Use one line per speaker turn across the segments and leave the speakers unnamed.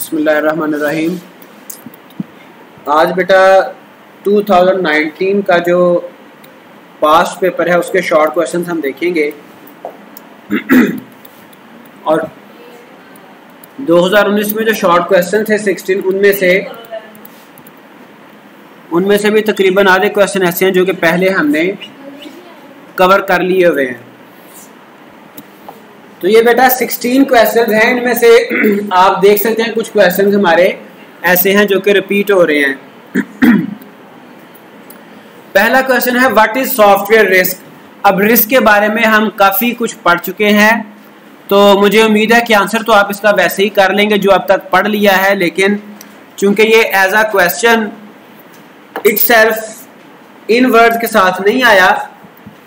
बिस्मिल्लाहिर्रहमानिर्रहीम। आज बेटा 2019 का जो पास्ट पेपर है उसके शॉर्ट क्वेश्चंस हम देखेंगे और 2019 में जो शॉर्ट क्वेश्चन थे 16 उनमें से भी तकरीबन आधे क्वेश्चन ऐसे हैं जो कि पहले हमने कवर कर लिए हुए हैं। तो ये बेटा 16 क्वेश्चन हैं, इनमें से आप देख सकते हैं कुछ क्वेश्चन हमारे ऐसे हैं जो कि रिपीट हो रहे हैं। पहला क्वेश्चन है व्हाट इज सॉफ्टवेयर रिस्क। अब रिस्क के बारे में हम काफ़ी कुछ पढ़ चुके हैं, तो मुझे उम्मीद है कि आंसर तो आप इसका वैसे ही कर लेंगे जो अब तक पढ़ लिया है, लेकिन चूंकि ये as a question itself in words के साथ नहीं आया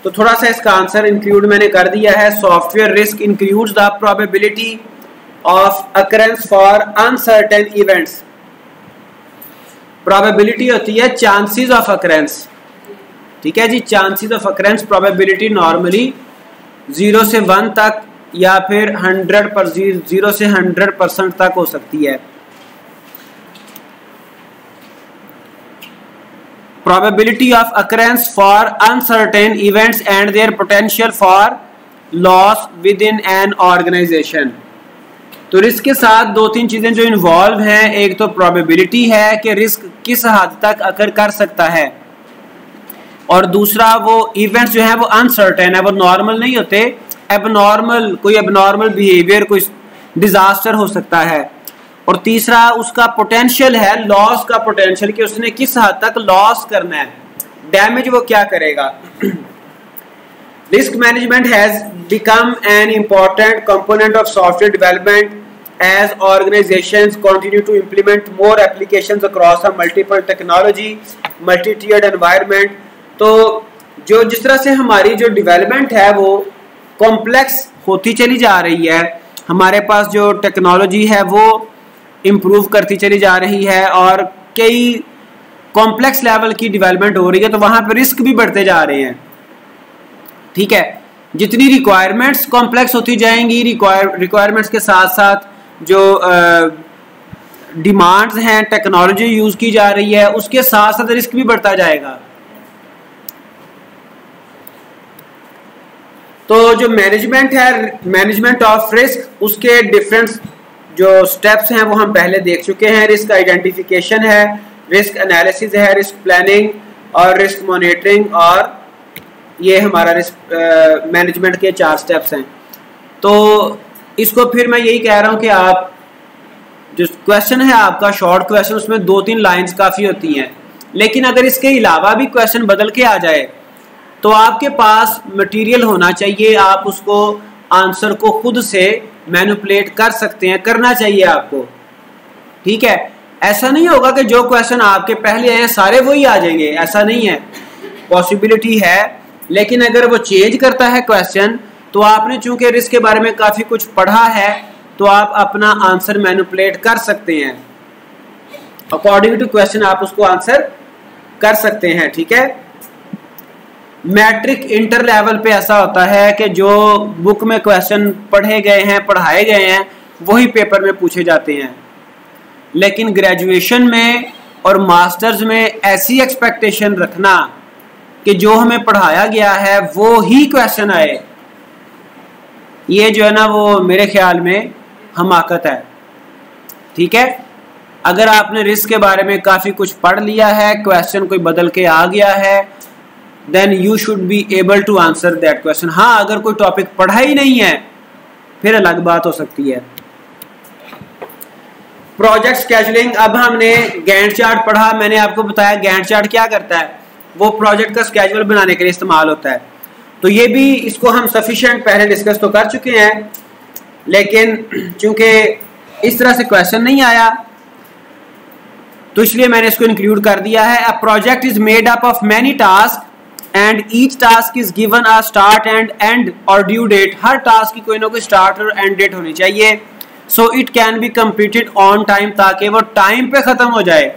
तो थोड़ा सा इसका आंसर इंक्लूड मैंने कर दिया है। Software risk includes the probability of occurrence for uncertain events. Probability होती है चांसेस ऑफ अकरेंस, ठीक है जी। Chances of occurrence probability normally 0 से 1 तक या फिर 0 से 100% तक हो सकती है। Probability of occurrence for uncertain events and their potential for loss within an organization। तो रिस्क के साथ दो तीन चीजें जो इन्वॉल्व हैं, एक तो प्रोबेबिलिटी है कि रिस्क किस हद तक अकर कर सकता है, और दूसरा वो इवेंट्स जो है वो अनसर्टेन है, वो नॉर्मल नहीं होते, कोई एबनॉर्मल बिहेवियर, कोई डिजास्टर हो सकता है। और तीसरा उसका पोटेंशियल है, लॉस का पोटेंशियल, कि उसने किस हद तक लॉस करना है, डैमेज वो क्या करेगा। Risk management has become an important component of software development as organizations continue to implement more applications across a multiple technology multi tiered environment. तो जो जिस तरह से हमारी जो डेवलपमेंट है वो कॉम्प्लेक्स होती चली जा रही है, हमारे पास जो टेक्नोलॉजी है वो इम्प्रूव करती चली जा रही है और कई कॉम्प्लेक्स लेवल की डेवलपमेंट हो रही है, तो वहाँ पर रिस्क भी बढ़ते जा रहे हैं, ठीक है। जितनी रिक्वायरमेंट्स कॉम्प्लेक्स होती जाएंगी, रिक्वायरमेंट्स के साथ साथ जो डिमांड्स हैं, टेक्नोलॉजी यूज की जा रही है, उसके साथ साथ रिस्क भी बढ़ता जाएगा। तो जो मैनेजमेंट है, मैनेजमेंट ऑफ रिस्क, उसके डिफरेंट जो स्टेप्स हैं वो हम पहले देख चुके हैं। रिस्क आइडेंटिफिकेशन है, रिस्क एनालिसिस है, रिस्क प्लानिंग और रिस्क मॉनिटरिंग, और ये हमारा रिस्क मैनेजमेंट के 4 स्टेप्स हैं। तो इसको फिर मैं यही कह रहा हूँ कि आप जो क्वेश्चन है आपका शॉर्ट क्वेश्चन, उसमें 2-3 लाइंस काफ़ी होती हैं, लेकिन अगर इसके अलावा भी क्वेश्चन बदल के आ जाए तो आपके पास मटेरियल होना चाहिए, आप उसको आंसर को खुद से मैनिपुलेट कर सकते हैं, करना चाहिए आपको, ठीक है। ऐसा नहीं होगा कि जो क्वेश्चन आपके पहले आए सारे वही आ जाएंगे, ऐसा नहीं है, पॉसिबिलिटी है, लेकिन अगर वो चेंज करता है क्वेश्चन तो आपने चूंकि रिस्क के बारे में काफ़ी कुछ पढ़ा है तो आप अपना आंसर मैनिपुलेट कर सकते हैं, अकॉर्डिंग टू क्वेश्चन आप उसको आंसर कर सकते हैं, ठीक है। मैट्रिक इंटर लेवल पे ऐसा होता है कि जो बुक में क्वेश्चन पढ़ाए गए हैं वही पेपर में पूछे जाते हैं, लेकिन ग्रेजुएशन में और मास्टर्स में ऐसी एक्सपेक्टेशन रखना कि जो हमें पढ़ाया गया है वो ही क्वेश्चन आए, ये जो है ना वो मेरे ख्याल में हमाकत है, ठीक है। अगर आपने रिस्क के बारे में काफ़ी कुछ पढ़ लिया है, क्वेश्चन कोई बदल के आ गया है, then you should be able to answer that question। हाँ, अगर कोई टॉपिक पढ़ा ही नहीं है फिर अलग बात हो सकती है। प्रोजेक्ट स्केजुलिंग, अब हमने गैंट चार्ट पढ़ा, मैंने आपको बताया गैंट चार्ट क्या करता है, वो प्रोजेक्ट का स्केजुअल बनाने के लिए इस्तेमाल होता है। तो ये भी, इसको हम सफिशिएंट पहले डिस्कस तो कर चुके हैं, लेकिन चूंकि इस तरह से क्वेश्चन नहीं आया तो इसलिए मैंने इसको इंक्लूड कर दिया है। A project is made up of many task and each task is given a start and and और ड्यू डेट। हर टास्क की कोई ना कोई स्टार्ट और एंड डेट होनी चाहिए, so it can be completed on time, ताकि वो टाइम पे खत्म हो जाए।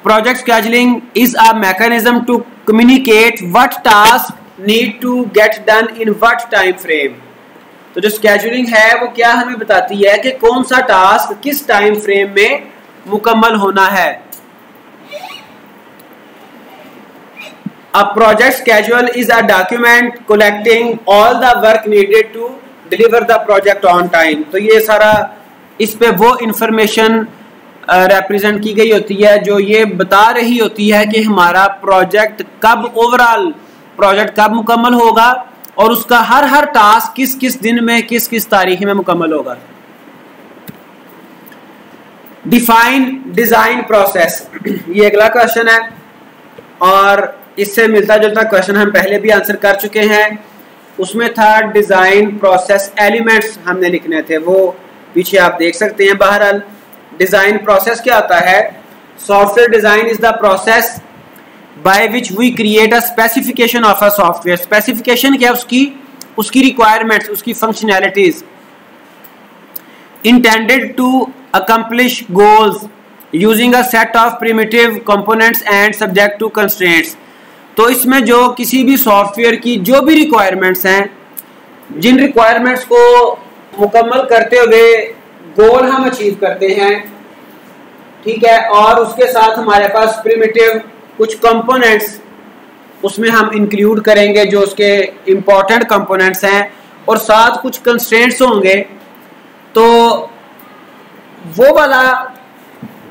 Project scheduling is a mechanism to communicate what task need to get done in what time frame. तो जो स्केड्यूलिंग है वो क्या हमें बताती है कि कौन सा टास्क किस टाइम फ्रेम में मुकम्मल होना है। A project schedule is a document collecting all the work needed to deliver the project on time। तो ये सारा इस पे वो इंफॉर्मेशन रिप्रेजेंट की गई होती है जो ये बता रही होती है कि हमारा प्रोजेक्ट कब, ओवरऑल प्रोजेक्ट कब मुकम्मल होगा और उसका हर टास्क किस किस दिन में किस किस तारीख में मुकम्मल होगा। डिफाइन डिजाइन प्रोसेस, ये अगला क्वेश्चन है और इससे मिलता जुलता क्वेश्चन हम पहले भी आंसर कर चुके हैं। उसमें था डिजाइन प्रोसेस एलिमेंट्स हमने लिखने थे, वो पीछे आप देख सकते हैं। बहरहाल डिजाइन प्रोसेस क्या होता है? Software design is the process by which we create a specification of a software. Specification क्या है? उसकी रिक्वायरमेंट्स, उसकी functionalities intended to accomplish goals using a set of primitive components and subject to constraints. तो इसमें जो किसी भी software की जो भी रिक्वायरमेंट्स हैं, जिन रिक्वायरमेंट्स को मुकम्मल करते हुए गोल हम अचीव करते हैं, ठीक है, और उसके साथ हमारे पास प्रिमिटिव कुछ कंपोनेंट्स उसमें हम इंक्लूड करेंगे जो उसके इंपॉर्टेंट कंपोनेंट्स हैं, और साथ कुछ कंस्ट्रेंट्स होंगे। तो वो वाला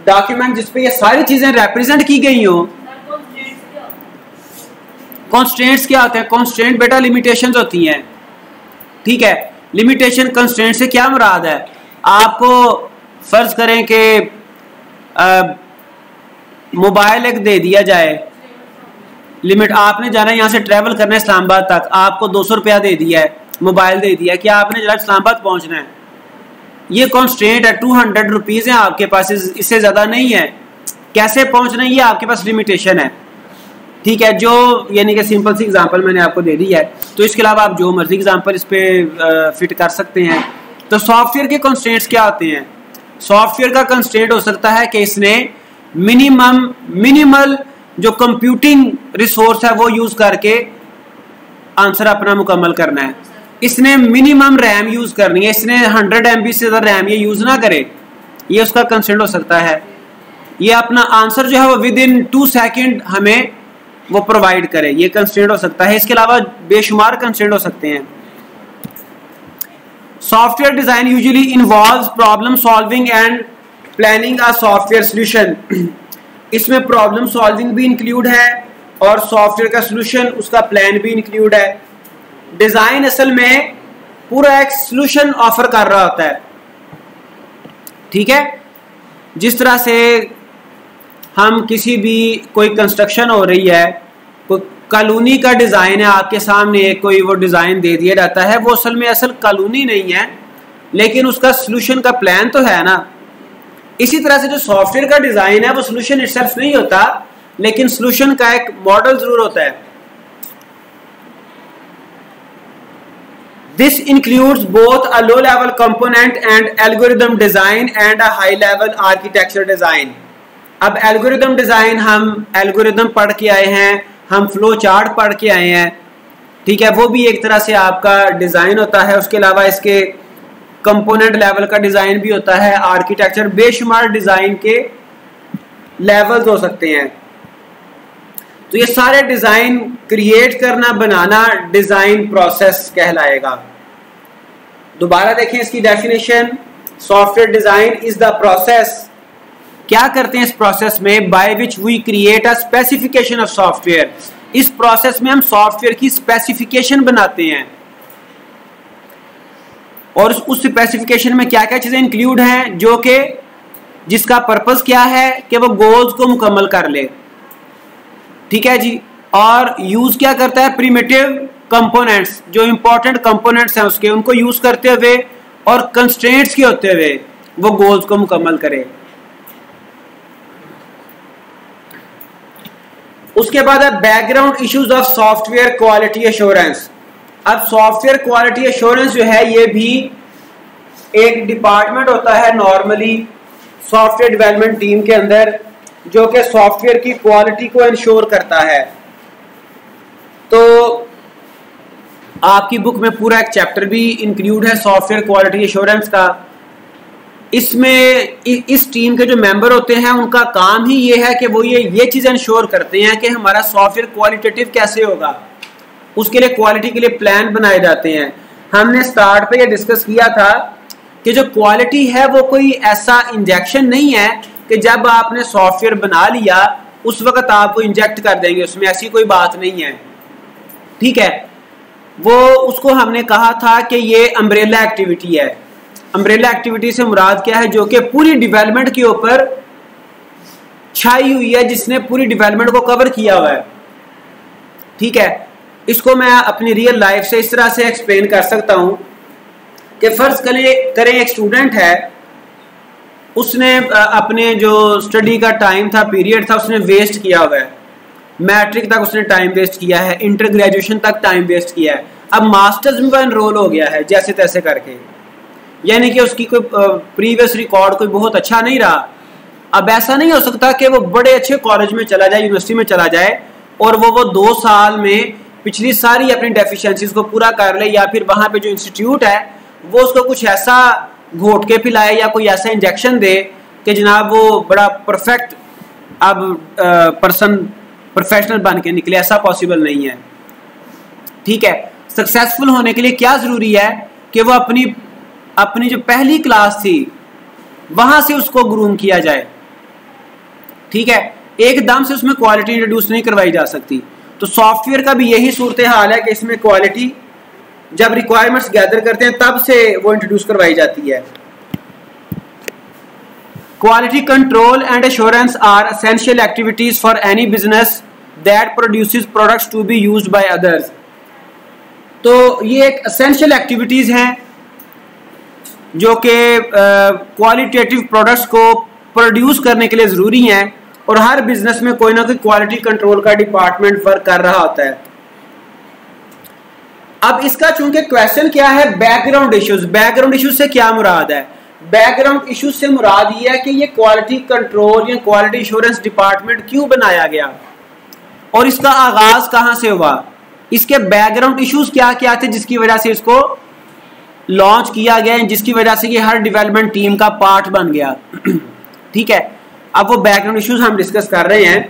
डॉक्यूमेंट जिसपे ये सारी चीजें रिप्रेजेंट की गई हो। कॉन्स्ट्रेंट्स क्या होते हैं? कॉन्स्ट्रेंट बेटा लिमिटेशंस होती हैं, ठीक है। लिमिटेशन कंस्ट्रेंट से क्या मुराद है? आपको फर्ज करें कि मोबाइल एक दे दिया जाए, लिमिट, आपने जाना है यहाँ से ट्रैवल करना है इस्लामाबाद तक, आपको 200 रुपया दे दिया है, मोबाइल दे दिया है कि आपने जरा इस्लामाबाद पहुंचना है। ये कॉन्स्ट्रेंट है, 200 रुपीज है आपके पास, इससे ज्यादा नहीं है। कैसे पहुंचना है ये आपके पास लिमिटेशन है, ठीक है। जो यानी कि सिंपल सी एग्जांपल मैंने आपको दे दी है, तो इसके अलावा आप जो मर्जी एग्जांपल इस पे फिट कर सकते हैं। तो सॉफ्टवेयर के कंस्ट्रेंट्स क्या होते हैं? सॉफ्टवेयर का कंस्ट्रेंट हो सकता है कि इसने मिनिमल जो कंप्यूटिंग रिसोर्स है वो यूज करके आंसर अपना मुकम्मल करना है। इसने मिनिमम रैम यूज करनी है, इसने 100 MB से ज्यादा रैम ये यूज ना करे, ये उसका कंस्ट्रेंट हो सकता है। ये अपना आंसर जो है वो विद इन 2 सेकेंड हमें वो प्रोवाइड करे, ये कंस्ट्रेंट हो सकता है। इसके अलावा बेशुमार कंस्ट्रेंट हो सकते हैं। Software design usually involves problem solving and planning a software solution. इसमें प्रॉब्लम सॉल्विंग भी इंक्लूड है और सॉफ्टवेयर का सॉल्यूशन, उसका प्लान भी इंक्लूड है। डिजाइन असल में पूरा एक सॉल्यूशन ऑफर कर रहा होता है, ठीक है। जिस तरह से हम किसी भी कोई कंस्ट्रक्शन हो रही है, कोई कॉलोनी का डिजाइन है, आपके सामने कोई वो डिजाइन दे दिया जाता है, वो असल कॉलोनी नहीं है, लेकिन उसका सॉल्यूशन का प्लान तो है ना। इसी तरह से जो सॉफ्टवेयर का डिजाइन है वो सॉल्यूशन इटसेल्फ नहीं होता, लेकिन सॉल्यूशन का एक मॉडल जरूर होता है। This includes both a low-level component and algorithm design and a high-level architecture design। अब एल्गोरिदम डिजाइन, हम एल्गोरिदम पढ़ के आए हैं, हम फ्लो चार्ट पढ़ के आए हैं, ठीक है, वो भी एक तरह से आपका डिजाइन होता है। उसके अलावा इसके कंपोनेंट लेवल का डिजाइन भी होता है, आर्किटेक्चर, बेशुमार डिजाइन के लेवल्स हो सकते हैं। तो ये सारे डिजाइन क्रिएट करना, बनाना डिजाइन प्रोसेस कहलाएगा। दोबारा देखें इसकी definition, software design is the process, क्या करते हैं इस प्रोसेस में, by which we create a specification of software. इस प्रोसेस में हम सॉफ्टवेयर की स्पेसिफिकेशन बनाते हैं, और उस स्पेसिफिकेशन में क्या क्या चीजें इंक्लूड हैं, जो कि जिसका पर्पस क्या है कि वो गोल्स को मुकम्मल कर ले, ठीक है जी। और यूज क्या करता है? प्रिमिटिव कंपोनेंट्स, जो इंपॉर्टेंट कंपोनेंट्स हैं उसके, उनको यूज करते हुए और कंस्ट्रेंट्स के होते हुए वो गोल्स को मुकम्मल करे। उसके बाद है background issues of software quality assurance. अब सॉफ्टवेयर क्वालिटी एश्योरेंस जो है ये भी एक डिपार्टमेंट होता है नॉर्मली सॉफ्टवेयर डेवलपमेंट टीम के अंदर, जो कि सॉफ्टवेयर की क्वालिटी को इंश्योर करता है। तो आपकी बुक में पूरा एक चैप्टर भी इंक्लूड है सॉफ्टवेयर क्वालिटी एश्योरेंस का। इसमें इस टीम के जो मेंबर होते हैं उनका काम ही ये है कि वो ये चीज़ इंश्योर करते हैं कि हमारा सॉफ्टवेयर क्वालिटेटिव कैसे होगा, उसके लिए क्वालिटी के लिए प्लान बनाए जाते हैं। हमने स्टार्ट पे ये डिस्कस किया था कि जो क्वालिटी है वो कोई ऐसा इंजेक्शन नहीं है कि जब आपने सॉफ्टवेयर बना लिया उस वक्त आपको इंजेक्ट कर देंगे, उसमें ऐसी कोई बात नहीं है। ठीक है, वो उसको हमने कहा था कि ये अम्ब्रेला एक्टिविटी है। अम्ब्रेला एक्टिविटी से मुराद क्या है? जो कि पूरी डेवलपमेंट के ऊपर छाई हुई है, जिसने पूरी डेवलपमेंट को कवर किया हुआ है। ठीक है, इसको मैं अपनी रियल लाइफ से इस तरह से एक्सप्लेन कर सकता हूं कि फर्ज करें एक स्टूडेंट है, उसने अपने जो स्टडी का टाइम था, पीरियड था, उसने वेस्ट किया हुआ है। मैट्रिक तक उसने टाइम वेस्ट किया है, इंटर ग्रेजुएशन तक टाइम वेस्ट किया है, अब मास्टर्स में वो एनरोल हो गया है जैसे तैसे करके, यानी कि उसकी कोई प्रीवियस रिकॉर्ड कोई बहुत अच्छा नहीं रहा। अब ऐसा नहीं हो सकता कि वो बड़े अच्छे कॉलेज में चला जाए, यूनिवर्सिटी में चला जाए और वो 2 साल में पिछली सारी अपनी डेफिशिएंसीज को पूरा कर ले, या फिर वहाँ पे जो इंस्टीट्यूट है वो उसको कुछ ऐसा घोट के पिलाए या कोई ऐसा इंजेक्शन दे कि जनाब वो बड़ा परफेक्ट अब प्रोफेशनल बन के निकले। ऐसा पॉसिबल नहीं है। ठीक है, सक्सेसफुल होने के लिए क्या ज़रूरी है कि वो अपनी जो पहली क्लास थी वहाँ से उसको ग्रूम किया जाए। ठीक है, एकदम से उसमें क्वालिटी इंट्रोड्यूस नहीं करवाई जा सकती। तो सॉफ्टवेयर का भी यही सूरत हाल है कि इसमें क्वालिटी जब रिक्वायरमेंट्स गैदर करते हैं तब से वो इंट्रोड्यूस करवाई जाती है। Quality control and assurance are essential activities for any business that produces products to be used by others. तो ये एक एसेंशियल एक्टिविटीज हैं जो कि क्वालिटेटिव प्रोडक्ट्स को प्रोड्यूस करने के लिए ज़रूरी हैं, और हर बिजनेस में कोई ना कोई क्वालिटी कंट्रोल का डिपार्टमेंट वर्क कर रहा होता है। अब इसका चूंकि क्वेश्चन क्या है, बैकग्राउंड इश्यूज। बैकग्राउंड इश्यूज से क्या मुराद है? बैकग्राउंड इश्यूज से मुराद ये है कि ये क्वालिटी कंट्रोल या क्वालिटी इंश्योरेंस डिपार्टमेंट क्यों बनाया गया और इसका आगाज कहां से हुआ, इसके बैकग्राउंड इश्यूज क्या क्या थे जिसकी वजह से इसको लॉन्च किया गया, जिसकी वजह से ये हर डेवलपमेंट टीम का पार्ट बन गया। ठीक है, अब वो बैकग्राउंड इश्यूज हम डिस्कस कर रहे हैं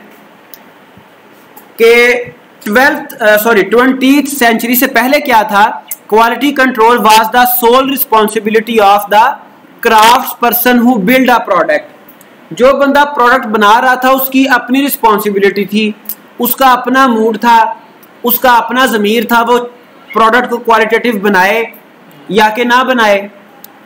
कि 20th सेंचुरी से पहले क्या था। Quality control was the sole responsibility of the craft person who build a product. जो बंदा प्रोडक्ट बना रहा था उसकी अपनी रिस्पॉन्सिबिलिटी थी, उसका अपना मूड था, उसका अपना ज़मीर था, वो प्रोडक्ट को क्वालिटेटिव बनाए या कि ना बनाए।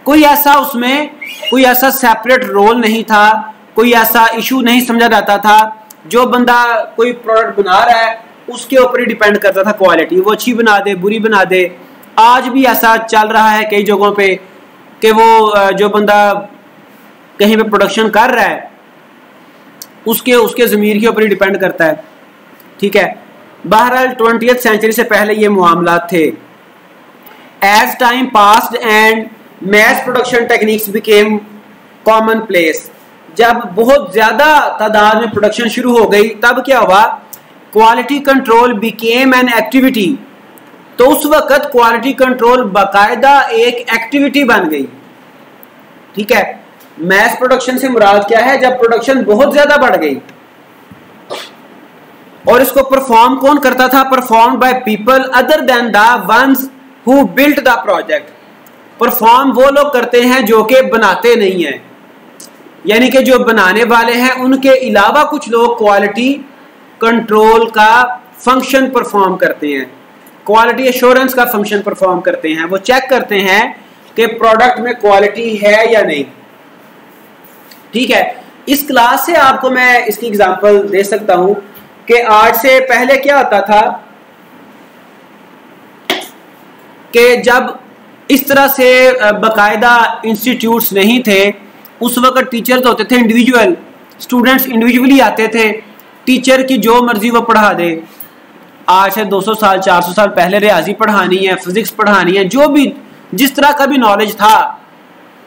कोई ऐसा उसमें कोई ऐसा सेपरेट रोल नहीं था, कोई ऐसा इशू नहीं समझा जाता था। जो बंदा कोई प्रोडक्ट बना रहा है उसके ऊपर ही डिपेंड करता था क्वालिटी, वो अच्छी बना दे बुरी बना दे। आज भी ऐसा चल रहा है कई जगहों पे कि वो जो बंदा कहीं पे प्रोडक्शन कर रहा है उसके ज़मीर के ऊपर ही डिपेंड करता है। ठीक है, बहरहाल 20th सेंचुरी से पहले ये मामला थे। As time passed and mass production techniques became common place, जब बहुत ज्यादा तादाद में प्रोडक्शन शुरू हो गई तब क्या हुआ, quality control became an activity. तो उस वक्त क्वालिटी कंट्रोल बाकायदा एक एक्टिविटी बन गई। ठीक है, मैस प्रोडक्शन से मुराद क्या है, जब प्रोडक्शन बहुत ज्यादा बढ़ गई और इसको परफॉर्म कौन करता था, perform by people other than the ones who built the project. Perform वो लोग करते हैं जो कि बनाते नहीं हैं, यानी कि जो बनाने वाले हैं उनके अलावा कुछ लोग क्वालिटी कंट्रोल का फंक्शन परफॉर्म करते हैं, क्वालिटी एश्योरेंस का फंक्शन परफॉर्म करते हैं। वो चेक करते हैं कि प्रोडक्ट में क्वालिटी है या नहीं। ठीक है, इस क्लास से आपको मैं इसकी एग्जांपल दे सकता हूं कि आज से पहले क्या होता था कि जब इस तरह से बाकायदा इंस्टीट्यूट्स नहीं थे, उस वक्त टीचर्स होते थे इंडिविजुअल, स्टूडेंट्स इंडिविजुअली आते थे, टीचर की जो मर्जी वो पढ़ा दे। आज से 200 साल 400 साल पहले रियाजी पढ़ानी है, फिजिक्स पढ़ानी है, जो भी जिस तरह का भी नॉलेज था,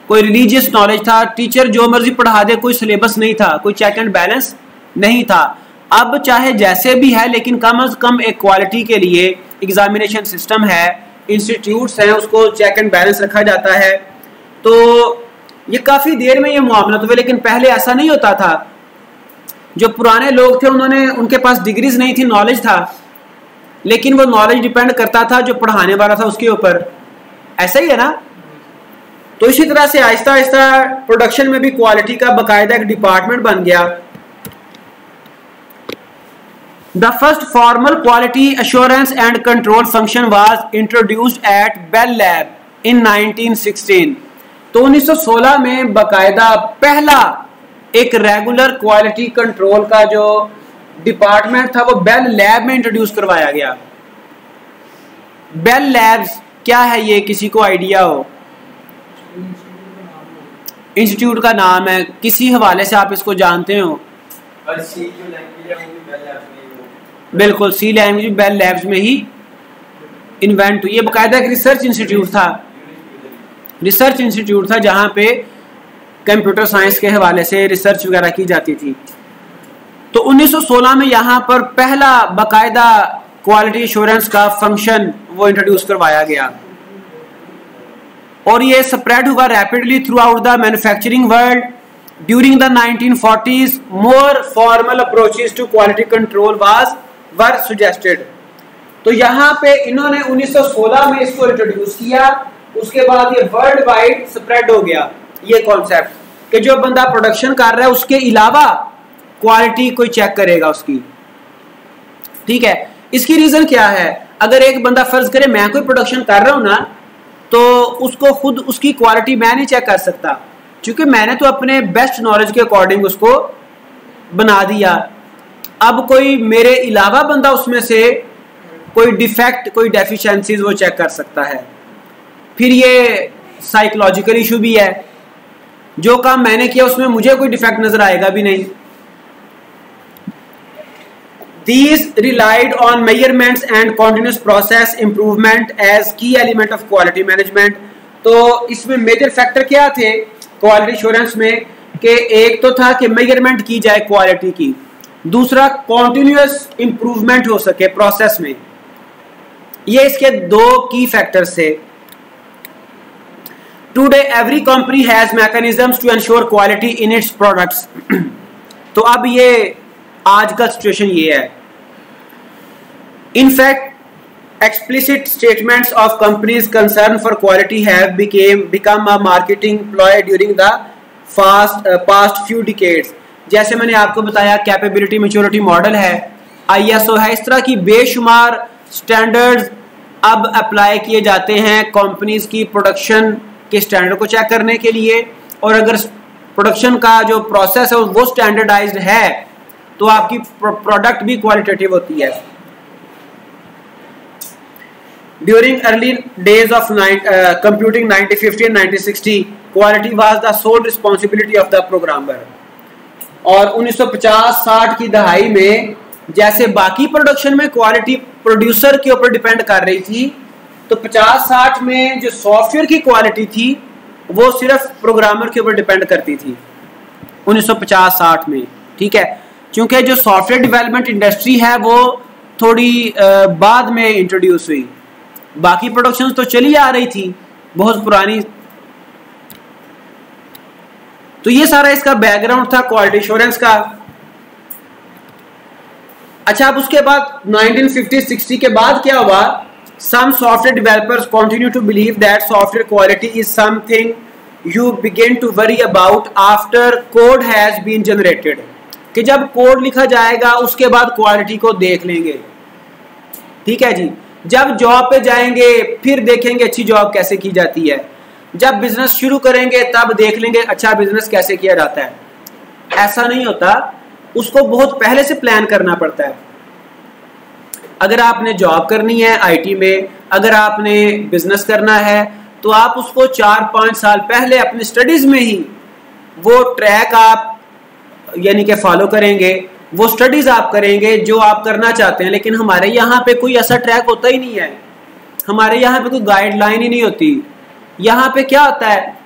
कोई रिलीजियस नॉलेज था, टीचर जो मर्जी पढ़ा दे, कोई सिलेबस नहीं था, कोई चेक एंड बैलेंस नहीं था। अब चाहे जैसे भी है लेकिन कम अज कम एक क्वालिटी के लिए एग्जामिनेशन सिस्टम है, इंस्टीट्यूट्स हैं उसको चेक एंड बैलेंस रखा जाता है। तो ये काफ़ी देर में ये मामला हुए, लेकिन पहले ऐसा नहीं होता था। जो पुराने लोग थे उनके पास डिग्रीज नहीं थी, नॉलेज था, लेकिन वो नॉलेज डिपेंड करता था जो पढ़ाने वाला था उसके ऊपर। ऐसा ही है ना। तो इसी तरह से आहिस्ता आहिस्ता प्रोडक्शन में भी क्वालिटी का बाकायदा एक डिपार्टमेंट बन गया। The first formal quality assurance and control function was introduced at Bell lab in 1916। तो 1916 में बाकायदा पहला एक रेगुलर क्वालिटी कंट्रोल का जो डिपार्टमेंट था वो बेल लैब में इंट्रोड्यूस करवाया गया। बेल लैब्स क्या है ये किसी को आइडिया हो? इंस्टीट्यूट का नाम है, किसी हवाले से आप इसको जानते हो? बिल्कुल, सी लैंग्वेज बेल लैब्स में ही इन्वेंट हुई। ये बाकायदा एक रिसर्च इंस्टीट्यूट था जहां पे कंप्यूटर साइंस के हवाले से रिसर्च वगैरह की जाती थी। तो 1916 में यहाँ पर पहला बाकायदा क्वालिटी एश्योरेंस का फंक्शन वो इंट्रोड्यूस करवाया गया और ये स्प्रेड हुआ rapidly throughout the manufacturing world. During the 1940s more formal approaches to quality control were suggested. तो यहाँ पे इन्होंने 1916 में इसको इंट्रोड्यूस किया, उसके बाद ये वर्ल्ड वाइड स्प्रेड हो गया ये कॉन्सेप्ट कि जो बंदा प्रोडक्शन कर रहा है उसके अलावा क्वालिटी कोई चेक करेगा उसकी। ठीक है, इसकी रीजन क्या है? अगर एक बंदा फर्ज करे मैं कोई प्रोडक्शन कर रहा हूं ना, तो उसको खुद उसकी क्वालिटी मैं नहीं चेक कर सकता, क्योंकि मैंने तो अपने बेस्ट नॉलेज के अकॉर्डिंग उसको बना दिया। अब कोई मेरे अलावा बंदा उसमें से कोई डिफेक्ट कोई डेफिशिएंसीज वो चेक कर सकता है। फिर ये साइकोलॉजिकल इशू भी है, जो काम मैंने किया उसमें मुझे कोई डिफेक्ट नजर आएगा भी नहीं। These relied on measurements and continuous process improvement as key element of quality management। तो इसमें मेजर फैक्टर क्या थे क्वालिटी एश्योरेंस में कि एक तो था कि मेजरमेंट की जाए क्वालिटी की, दूसरा कॉन्टिन्यूअस इंप्रूवमेंट हो सके प्रोसेस में। ये इसके दो की फैक्टर्स थे। Today every company has mechanisms to ensure quality in its products। तो अब ये आज का सिचुएशन ये है। In fact, explicit statements of companies' concern for quality have become a marketing ploy during the past few decades। जैसे मैंने आपको बताया कैपेबिलिटी मैच्योरिटी मॉडल है, ISO है, इस तरह की बेशुमार स्टैंडर्ड्स अब अप्लाई किए जाते हैं कंपनीज की प्रोडक्शन के स्टैंडर्ड को चेक करने के लिए। और अगर प्रोडक्शन का जो प्रोसेस है वो स्टैंडर्डाइज्ड है तो आपकी प्रोडक्ट भी क्वालिटेटिव होती है। During early days of computing 1950 and 1960 quality was the sole responsibility of the programmer. और 1950-60 की दहाई में जैसे बाकी प्रोडक्शन में क्वालिटी प्रोड्यूसर के ऊपर डिपेंड कर रही थी, तो 50-60 में जो सॉफ्टवेयर की क्वालिटी थी वो सिर्फ प्रोग्रामर के ऊपर डिपेंड करती थी 1950-60 में। ठीक है, क्योंकि जो सॉफ्टवेयर डेवलपमेंट इंडस्ट्री है वो थोड़ी बाद में इंट्रोड्यूस हुई, बाकी प्रोडक्शन तो चली आ रही थी बहुत पुरानी। तो ये सारा इसका बैकग्राउंड था क्वालिटी एश्योरेंस का। अच्छा, अब उसके बाद 1950-60 के बाद क्या हुआ? Some software developers continue to believe that software quality is something you begin to worry about after code has been generated। कि जब कोड लिखा जाएगा उसके बाद क्वालिटी को देख लेंगे। ठीक है जी, जब जॉब पे जाएंगे फिर देखेंगे अच्छी जॉब कैसे की जाती है, जब बिजनेस शुरू करेंगे तब देख लेंगे अच्छा बिजनेस कैसे किया जाता है। ऐसा नहीं होता, उसको बहुत पहले से प्लान करना पड़ता है। अगर आपने जॉब करनी है आईटी में, अगर आपने बिजनेस करना है, तो आप उसको 4-5 साल पहले अपनी स्टडीज में ही वो ट्रैक आप यानी कि फॉलो करेंगे, वो स्टडीज आप करेंगे जो आप करना चाहते हैं। लेकिन हमारे यहाँ पे कोई ऐसा ट्रैक होता ही नहीं है, हमारे यहाँ पे कोई गाइडलाइन ही नहीं होती। यहाँ पे क्या होता है,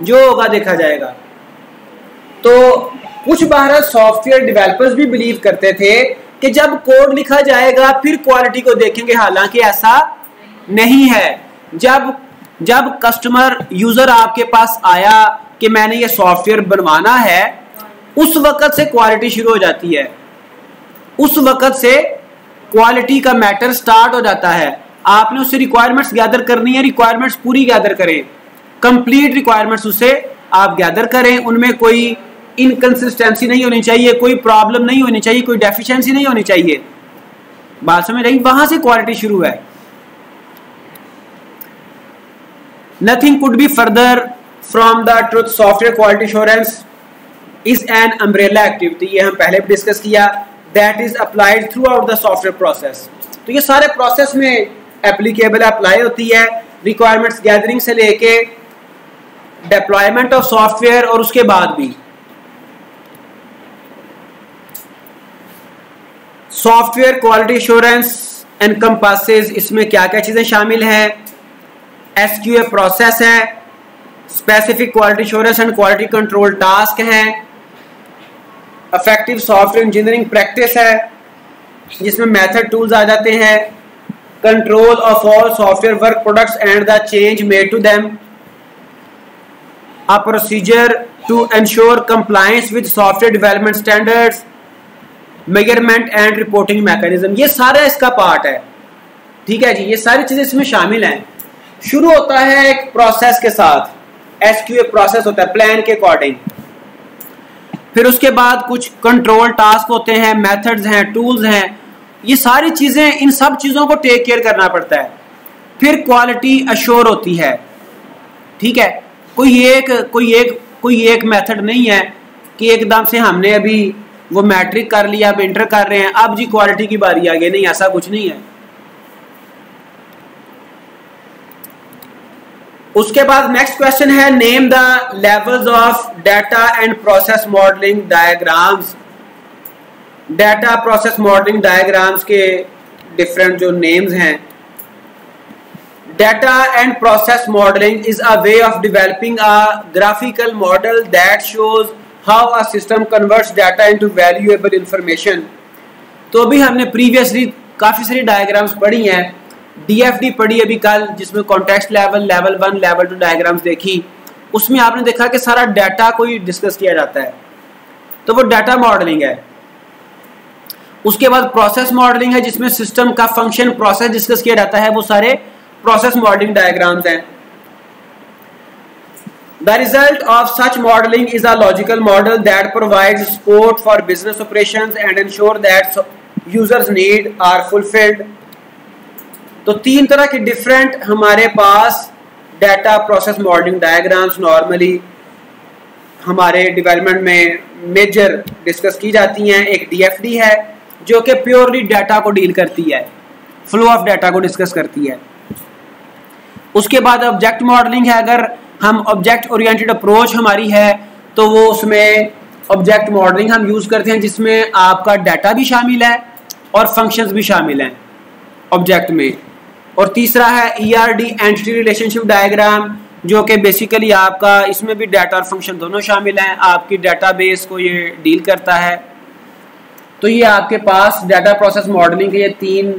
जो होगा देखा जाएगा। तो कुछ बाहर सॉफ्टवेयर डेवलपर्स भी बिलीव करते थे कि जब कोड लिखा जाएगा फिर क्वालिटी को देखेंगे, हालांकि ऐसा नहीं है। जब कस्टमर यूजर आपके पास आया कि मैंने ये सॉफ्टवेयर बनवाना है, उस वक्त से क्वालिटी शुरू हो जाती है, उस वक्त से क्वालिटी का मैटर स्टार्ट हो जाता है। आपने उससे रिक्वायरमेंट्स गैदर करनी है, रिक्वायरमेंट्स पूरी गैदर करें, कंप्लीट रिक्वायरमेंट्स उससे आप गैदर करें, उनमें कोई इनकंसिस्टेंसी नहीं होनी चाहिए, कोई प्रॉब्लम नहीं होनी चाहिए, कोई डेफिशिएंसी नहीं होनी चाहिए। बात समझ रही? वहां से क्वालिटी शुरू है। Nothing could be further from the truth. Software quality assurance is an umbrella activity, ये हम पहले भी डिस्कस किया, that is applied through out the software process. तो ये सारे प्रोसेस में एप्लीकेबल अप्लाई होती है, रिक्वायरमेंट्स गैदरिंग से लेके डिप्लॉयमेंट ऑफ सॉफ्टवेयर और उसके बाद भी। सॉफ्टवेयर क्वालिटी एश्योरेंस एनकम्पासेस, इसमें क्या क्या चीजें शामिल हैं? एसक्यूए प्रोसेस है, specific quality assurance and quality control task है, इफेक्टिव सॉफ्टवेयर इंजीनियरिंग प्रैक्टिस है जिसमें मेथड टूल्स आ जाते हैं, control of all software work products and the change made to them, a procedure to ensure compliance with software development standards, measurement and reporting mechanism, ये सारा इसका part है। ठीक है जी, ये सारी चीजें इसमें शामिल हैं। शुरू होता है एक प्रोसेस के साथ, एसक्यूए प्रोसेस होता है प्लान के अकॉर्डिंग, फिर उसके बाद कुछ कंट्रोल टास्क होते हैं, मेथड्स हैं, टूल्स हैं, ये सारी चीजें, इन सब चीजों को टेक केयर करना पड़ता है। फिर क्वालिटी अश्योर होती है। ठीक है, कोई एक मेथड नहीं है कि एकदम से हमने अभी वो मैट्रिक कर लिया, अब इंटर कर रहे हैं, अब जी क्वालिटी की बारी आ गई, नहीं, ऐसा कुछ नहीं है। उसके बाद नेक्स्ट क्वेश्चन है, name the levels of data and process modelling diagrams. Data process modelling diagrams के डिफरेंट जो नेम्स हैं। Data and process modelling is a way of developing a graphical model that shows how a system converts data into valuable information. तो अभी हमने previously काफी सारी diagrams पढ़ी हैं, डीएफडी पढ़ी अभी कल, जिसमें context level, level 1, level 2 diagrams देखी। उसमें आपने देखा कि सारा डाटा को ही डिस्कस किया जाता है, तो वो डाटा मॉडलिंग है। उसके बाद प्रोसेस मॉडलिंग है, जिसमें सिस्टम का फंक्शन, प्रोसेस डिस्कस किया जाता है, वो सारे प्रोसेस मॉडलिंग डायग्राम्स हैं। The result of such modeling is a logical model that provides support for business operations and ensure that users' need are fulfilled. तो 3 तरह के डिफरेंट हमारे पास data process modelling diagrams normally हमारे development में major discuss की जाती हैं। एक डीएफडी है जो कि प्योरली डाटा को डील करती है, फ्लो ऑफ डाटा को डिस्कस करती है। उसके बाद ऑब्जेक्ट मॉडलिंग है, अगर हम ऑब्जेक्ट ओरिएंटेड अप्रोच हमारी है तो वो उसमें ऑब्जेक्ट मॉडलिंग हम यूज करते हैं, जिसमें आपका डाटा भी शामिल है और फंक्शंस भी शामिल हैं ऑब्जेक्ट में। और तीसरा है ईआरडी, एंटिटी रिलेशनशिप डायग्राम, जो कि बेसिकली आपका इसमें भी डाटा और फंक्शन दोनों शामिल हैं, आपकी डाटाबेस को ये डील करता है। तो ये आपके पास डाटा प्रोसेस मॉडलिंग के ये 3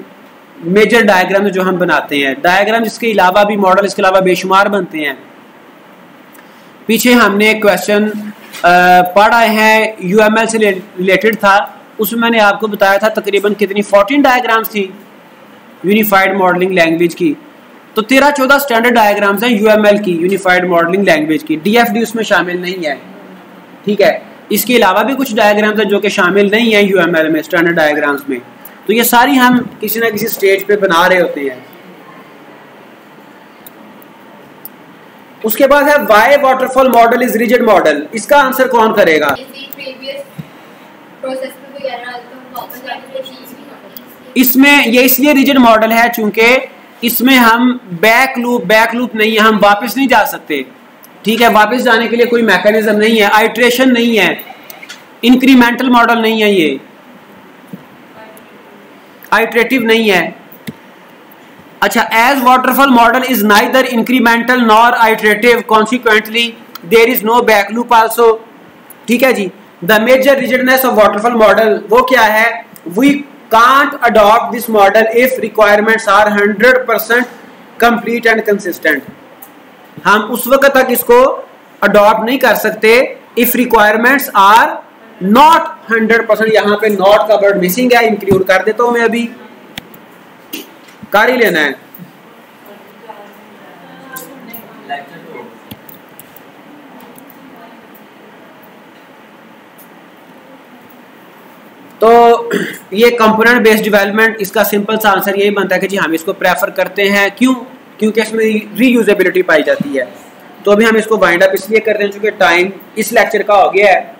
मेजर डायग्राम जो हम बनाते हैं। डायग्राम इसके अलावा भी मॉडल इसके अलावा बेशुमार बनते हैं। पीछे हमने एक क्वेश्चन पढ़ा है, यूएमएल से रिलेटेड था, उसमें मैंने आपको बताया था तकरीबन कितनी 14 डायग्राम्स थी यूनिफाइड मॉडलिंग लैंग्वेज की। तो 13-14 स्टैंडर्ड डायग्राम्स हैं यूएमएल की, यूनिफाइड मॉडलिंग लैंग्वेज की। डीएफडी उसमें शामिल नहीं है। ठीक है, इसके अलावा भी कुछ डायग्राम्स हैं जो कि शामिल नहीं है यूएमएल में, स्टैंडर्ड डायग्राम्स में। तो ये सारी हम किसी ना किसी स्टेज पे बना रहे होते हैं। उसके बाद है why waterfall model is rigid model. इसका आंसर कौन करेगा? इसमें ये इसलिए रिजिड मॉडल है चूंकि इसमें हम बैक लूप नहीं है, हम वापस नहीं जा सकते। ठीक है, वापस जाने के लिए कोई मैकेनिज्म नहीं है, आइट्रेशन नहीं है, इंक्रीमेंटल मॉडल नहीं है, ये आइट्रेटिव नहीं है। अच्छा, as waterfall model is neither incremental nor iterative, consequently there is no back loop also. ठीक है जी, the major rigidness of waterfall model वो क्या है? We can't adopt this model if requirements are 100% complete and consistent. हम उस वक्त तक इसको अडॉप्ट नहीं कर सकते इफ रिक्वायरमेंट्स आर नॉट 100%। यहां पे नॉट का वर्ड मिसिंग है, इंक्लूड कर देता हूं मैं, अभी कर ही लेना है। तो ये कंपोनेंट बेस्ड डेवलपमेंट, इसका सिंपल सा आंसर यही बनता है कि जी हम इसको प्रेफर करते हैं। क्यों? क्योंकि इसमें रीयूजेबिलिटी पाई जाती है। तो अभी हम इसको वाइंड अप इसलिए करते हैं चूंकि टाइम इस लेक्चर का हो गया है।